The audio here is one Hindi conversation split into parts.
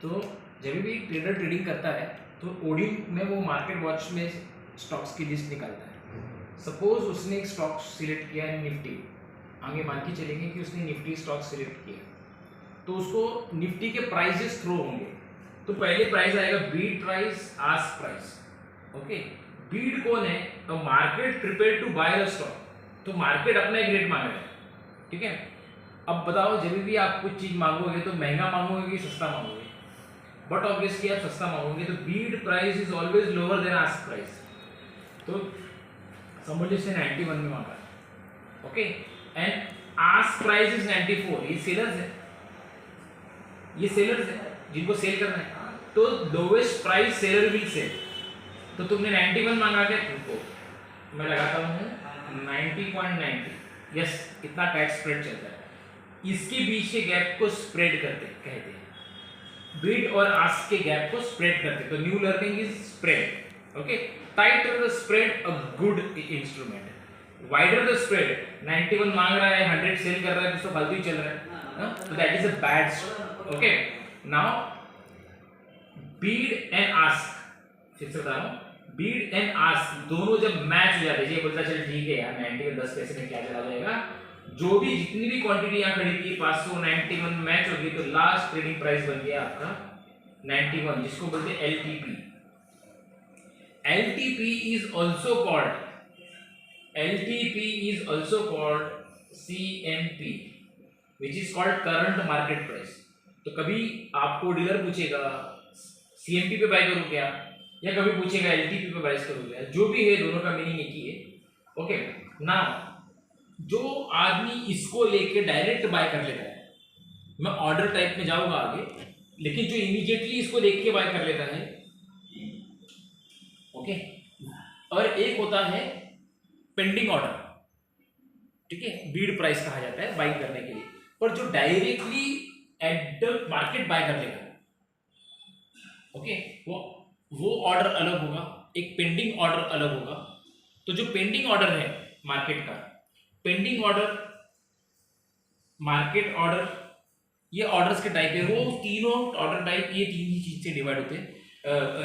तो जब भी ट्रेडर ट्रेडिंग करता है तो ओडी में वो मार्केट वॉच में स्टॉक्स की लिस्ट निकालता है। सपोज उसने एक स्टॉक सिलेक्ट किया है निफ्टी, आगे मान के चलेंगे कि उसने निफ्टी स्टॉक सिलेक्ट किया, तो उसको निफ्टी के प्राइजेस थ्रो होंगे। तो पहले प्राइस आएगा bid price, ask price. Okay, bid कौन है? तो market prepare to buy the stock, तो मार्केट अपना एक रेट मांग रहा है, ठीक है। अब बताओ जब भी आप कुछ चीज मांगोगे तो महंगा मांगोगे कि सस्ता मांगोगे? बट ऑब्वियसली आप सस्ता मांगोगे, तो bid price is always lower than ask price. तो समझ से 91 में मांगा, okay, and ask price is 94। ये सेलर्स है, ये सेलर्स है जिनको सेल करना है, तो lowest price seller will sell. तो तुमने 91 मांगा क्या? तुमको मैं लगाता हूँ 90.90, यस, इतना टैक्स स्प्रेड चलता है। इसके बीच के गैप को स्प्रेड करते कहते हैं, बीड और आस्क के गैप को स्प्रेड करते। तो new learning is spread. Okay, tighter the spread a good instrument, wider the spread. 91 मांग रहा है, 100 सेल कर रहा है, तो फालतू ही चल रहा है, तो that is a bad. Okay, now Beed and ask, फिर से बता रहा हूँ, बीड एंड आस्क दोनों जब मैच हो जाते हैं, ये बोलता चल ठीक है यार 90 में 10 पैसे में क्या चला जाएगा, जो भी जितनी भी क्वांटिटी यहाँ खड़ी थी 591 मैच होगी, तो लास्ट ट्रेडिंग प्राइस बन गया आपका 91, जिसको बोलते हैं LTP. LTP is also called CMP, which is called current market price. तो कभी आपको डीलर पूछेगा सीएमपी पे बाय करो क्या, या कभी पूछेगा एलटीपी पे बाय करो क्या, जो भी है दोनों का मीनिंग एक ही है। ओके, नाउ जो आदमी इसको लेके डायरेक्ट बाय कर लेता है, मैं ऑर्डर टाइप में जाऊंगा आगे, लेकिन जो इमीडिएटली इसको देख के बाय कर लेता है, ओके, और एक होता है पेंडिंग ऑर्डर, ठीक है, बीड प्राइस कहा जाता है बाइंग करने के लिए। पर जो directly at the market buy कर लेगा, ओके, वो ऑर्डर अलग होगा, एक पेंडिंग ऑर्डर अलग होगा। तो जो पेंडिंग ऑर्डर है मार्केट का, पेंडिंग ऑर्डर, मार्केट ऑर्डर, ये ऑर्डर्स के टाइप है, वो तीनों ऑर्डर टाइप ये तीन ही चीज से डिवाइड होते हैं,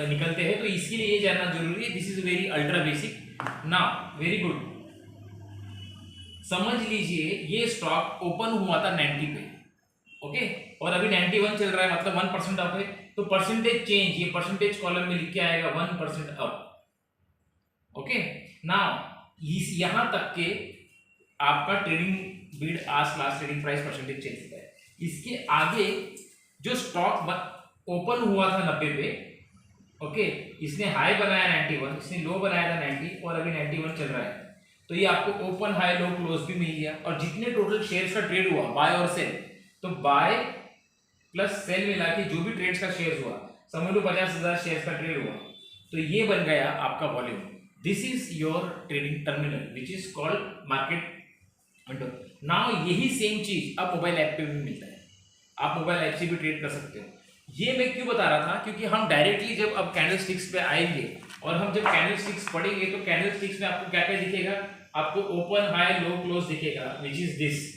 निकलते हैं। तो इसके लिए ये जानना जरूरी है, this is very ultra basic. Now very good, समझ लीजिए ये स्टॉक ओपन हुआ था 90 पे, ओके, और अभी 91 चल रहा है, मतलब 1% अप है, तो परसेंटेज चेंज ये परसेंटेज कॉलम में लिख के आएगा 1% अप। ओके, नाउ यहां तक के आपका trading Beed ask last trading price percentage change होता है। इसके आगे जो स्टॉक ओपन हुआ था 90 पे, ओके, इसने हाई बनाया 91, इसने लो बनाया था 90, और अभी 91 चल रहा है, तो ये आपको ओपन हाई लो क्लोज भी मिल गया। और जितने टोटल शेयर्स का ट्रेड हुआ बाय और सेल, तो बाय प्लस सेल मिला के जो भी ट्रेड्स का शेयर्स हुआ, समझ लो 50,000 शेयर्स का ट्रेड हुआ, तो ये बन गया आपका volume. This is your trading terminal which is called market window. Now यही सेम चीज अब मोबाइल ऐप पे भी मिलता है, आप मोबाइल ऐप से भी ट्रेड कर सकते हो। ये मैं क्यों बता रहा था, क्योंकि हम डायरेक्टली जब अब कैंडल स्टिक्स पे आएंगे और हम जब कैंडल स्टिक्स पढ़ेंगे, तो कैंडल स्टिक्स में आपको क्या क्या दिखेगा, आपको ओपन हाई लो क्लोज दिखेगा, विच इज दिस,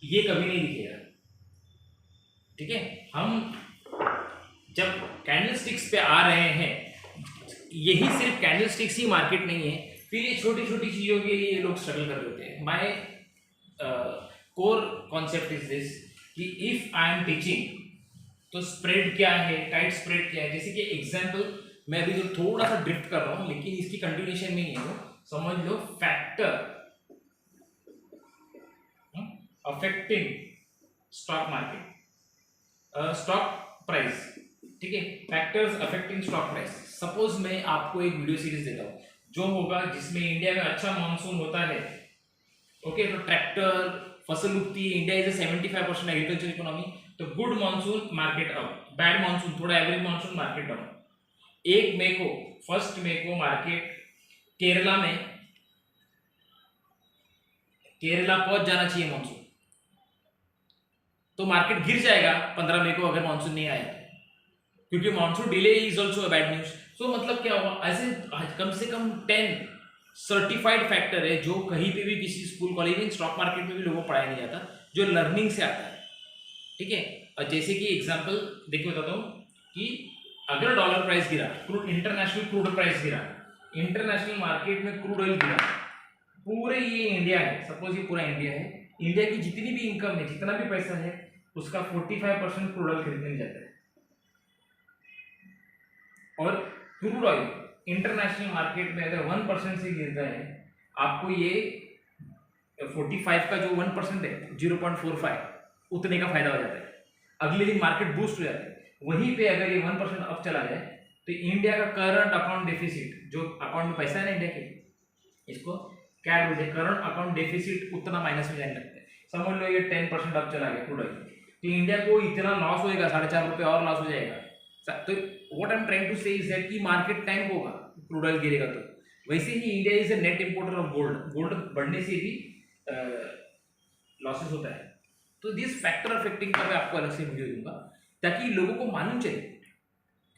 ये कभी नहीं दिखेगा, ठीक है। हम जब कैंडल स्टिक्स पे आ रहे हैं, यही सिर्फ कैंडल स्टिक्स ही मार्केट नहीं है, फिर ये छोटी छोटी चीजों के लिए लोग स्ट्रगल कर रहे होते हैं। My core concept is this कि इफ आई एम टीचिंग, तो स्प्रेड क्या है, टाइट स्प्रेड क्या है। जैसे कि एग्जांपल मैं अभी जो थोड़ा सा ड्रिफ्ट कर रहा हूं, लेकिन इसकी कंटिन्यूएशन में ही है, वो समझ लो factor affecting stock market, stock price, ठीक है, factors affecting stock price. Suppose मैं आपको एक वीडियो सीरीज देता हूं जो होगा, जिसमें इंडिया में अच्छा मानसून होता है, ओके, तो ट्रैक्टर फसल उगती है, इंडिया इज 75% एग्रीकल्चर इकोनॉमी, तो good monsoon market up, bad monsoon थोड़ा एवरेज मानसून मार्केट डाउन। 1 मई को मार्केट केरला पहुंच जाना चाहिए मानसून, तो मार्केट गिर जाएगा 15 मई को अगर मानसून नहीं आया, क्योंकि monsoon delay is also a bad news. So मतलब क्या हुआ, ऐसे कम से कम 10 सर्टिफाइड फैक्टर है जो कहीं पे भी किसी स्कूल कॉलेज में स्टॉक मार्केट में भी लोगों को पढ़ाया नहीं जाता, जो लर्निंग से आता है। ठीक है। और जैसे कि एग्जांपल देखिए बताता हूँ कि अगर डॉलर प्राइस गिरा, क्रूड इंटरनेशनल क्रूड प्राइस गिरा, इंटरनेशनल मार्केट में क्रूड ऑयल गिरा, पूरे ये इंडिया है, सपोज ये पूरा इंडिया है, इंडिया की जितनी भी इनकम है, जितना भी पैसा है, उसका 45% क्रूड ऑयल खरीदने में जाता है। और क्रूड ऑयल इंटरनेशनल मार्केट में अगर 1% से गिरता है, आपको ये 45 का जो 1% है 0.45 उतने का फायदा हो जाता है। अगले दिन मार्केट बूस्ट हो जाता है। वहीं पे अगर ये 1% अप चला जाए तो इंडिया का करंट अकाउंट डेफिसिट, जो अकाउंट में पैसा है ना इंडिया के, इसको क्या बोलते हैं, करंट अकाउंट डेफिसिट, उतना माइनस में जाने लगता है। समझ लो ये 10% अप चला गया क्रूड ऑयल, तो इंडिया को इतना लॉस होएगा, ₹4.5 और लॉस हो जाएगा। तो what I am trying to say is that कि मार्केट टाइम होगा, क्रूड ऑयल गिरेगा तो। वैसे ही India is a net importer of gold, gold बढ़ने से भी लॉसेस होता है। तो दिस फैक्टर अफेक्टिंग का मैं आपको अलग से वीडियो दूंगा, ताकि लोगों को मालूम चले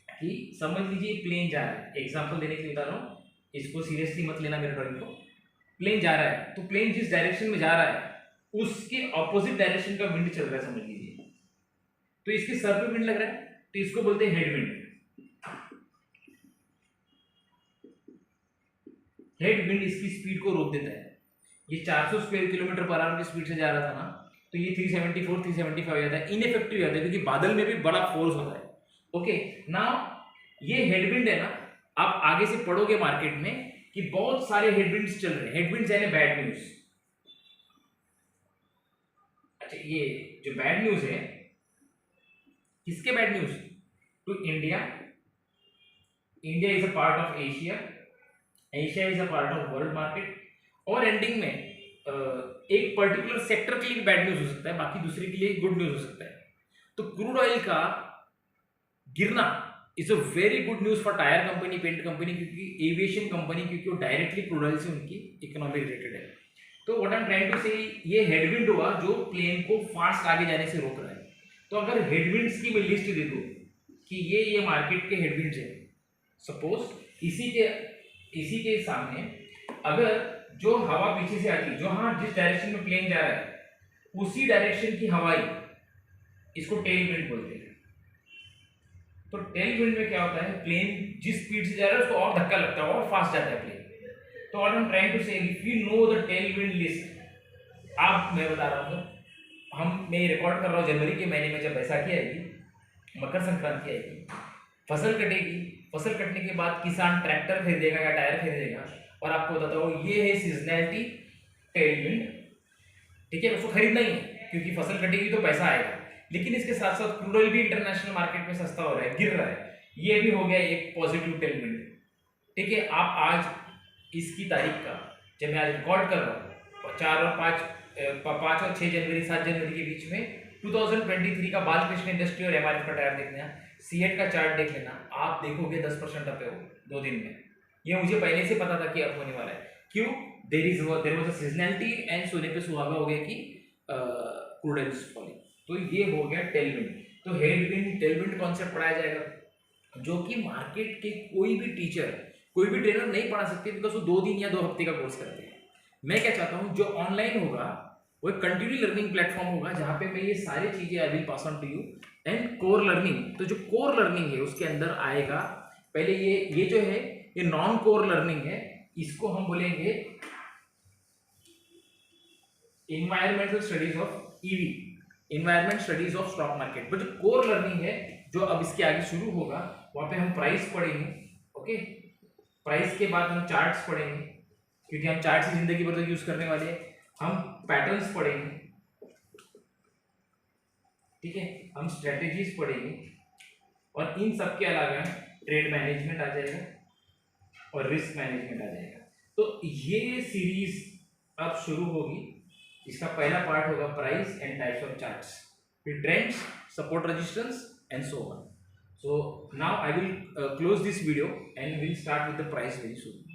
कि समझ लीजिए प्लेन जा रहा है, एग्जांपल देने के लिए बता रहा हूँ, इसको सीरियसली मत लेना मेरे ड्राइंग को। प्लेन जा रहा है तो प्लेन जिस डायरेक्शन में जा रहा है उसके ऑपोजिट डायरेक्शन का विंड चल रहा है, समझ लीजिए। तो इसके सर पे विंड लग रहा है तो इसको बोलते हैं हेड विंड। हेड विंड इसकी स्पीड को रोक देता है। ये 400 स्क्वायर किलोमीटर पर आवर की स्पीड से जा रहा था ना, तो ये 374 375 हो जाता है, इनइफेक्टिव हो जाता है, क्योंकि बादल में भी बड़ा फोर्स होता है। ओके नाउ ये हेडविंड है ना, आप आगे से पढ़ोगे मार्केट में कि बहुत सारे हेडविंड्स चल रहे हैं। हेडविंड्स यानी बैड न्यूज। अच्छा, ये जो बैड न्यूज है, किसके bad news? To India. India is a part of Asia, Asia is a part of world market. और एंडिंग में एक पर्टिकुलर सेक्टर के लिए बैड न्यूज हो सकता है, बाकी दूसरे के लिए गुड न्यूज हो सकता है। तो क्रूड ऑयल का गिरना is a very good news for tyre company, paint company, क्योंकि एविएशन कंपनी, क्योंकि वो डायरेक्टली क्रूड ऑयल से उनकी इकोनॉमी रिलेटेड है। तो what I am trying to say, ये हेडविंड हुआ जो प्लेन को फास्ट आगे जाने से रोक रहा है। तो अगर हेडविंड्स की मैं लिस्ट दे दूं कि ये मार्केट के हेडविंड्स है, सपोज इसी के सामने अगर जो हवा पीछे से आती है, जो हाँ जिस डायरेक्शन में प्लेन जा रहा है उसी डायरेक्शन की हवाई, इसको टेल विंड बोलते हैं। तो टेल विंड में क्या होता है, प्लेन जिस स्पीड से जा रहा है उसको और धक्का लगता है और फास्ट जाता है प्लेन। तो what I am trying to say, if you know the tailwind list, आप, मैं बता रहा हूँ, मैं रिकॉर्ड कर रहा हूँ जनवरी के महीने में, जब बैसाखी आएगी, मकर संक्रांति आएगी, फसल कटेगी, फसल कटने के बाद किसान ट्रैक्टर खरीदेगा या टायर खरीदेगा, और आपको बताता हूँ ये है सीजनैलिटी टेल विंड। ठीक है, उसको खरीदना ही है क्योंकि फसल कटेगी तो पैसा आएगा। लेकिन इसके साथ साथ क्रूड ऑयल भी इंटरनेशनल मार्केट में सस्ता हो रहा है, गिर रहा है, ये भी हो गया एक पॉजिटिव टेल विंड। ठीक है, आप आज इसकी तारीख का, जब मैं आज रिकॉर्ड कर रहा हूँ, 5 और 6 जनवरी 7 जनवरी के बीच में 2023 का बालकृष्ण इंडस्ट्री और एमआरएफ का टायर देखना, सीएट का चार्ट देख लेना, आप देखोगे 10% अप है वो 2 दिन में। ये मुझे पहले से पता था कि अप होने वाला है। क्यों? There was a seasonality and सोने पे सुहागा हो गया कि क्रूड ऑयल इज फॉलिंग। तो ये हो गया टेल विंड। तो head wind tail wind concept पढ़ाया जाएगा, जो कि मार्केट के कोई भी टीचर, कोई भी ट्रेनर नहीं पढ़ा सकते, बिकॉज वो 2 दिन या 2 हफ्ते का कोर्स करते हैं। मैं क्या चाहता हूँ, जो ऑनलाइन होगा वो एक कंटिन्यू लर्निंग प्लेटफॉर्म होगा, जहाँ पे मैं ये सारी चीजें I will pass on to you. And core learning, तो जो कोर लर्निंग है उसके अंदर आएगा, पहले ये जो है ये नॉन कोर लर्निंग है, इसको हम बोलेंगे environmental studies of EV, environment studies of stock market. But जो कोर लर्निंग है जो अब इसके आगे शुरू होगा, वहां पे हम प्राइस पढ़ेंगे। ओके, प्राइस के बाद हम चार्ट्स पढ़ेंगे, क्योंकि हम चार्ट ही जिंदगी भर तो यूज करने वाले हैं। हम पैटर्न्स पढ़ेंगे, ठीक है, हम स्ट्रेटेजीज पढ़ेंगे, और इन सब के अलावा ट्रेड मैनेजमेंट आ जाएगा और रिस्क मैनेजमेंट आ जाएगा। तो ये सीरीज अब शुरू होगी। इसका पहला पार्ट होगा price and types of charts, फिर trends, support resistance and so on. So now I will close this video and we'll start with the price very soon.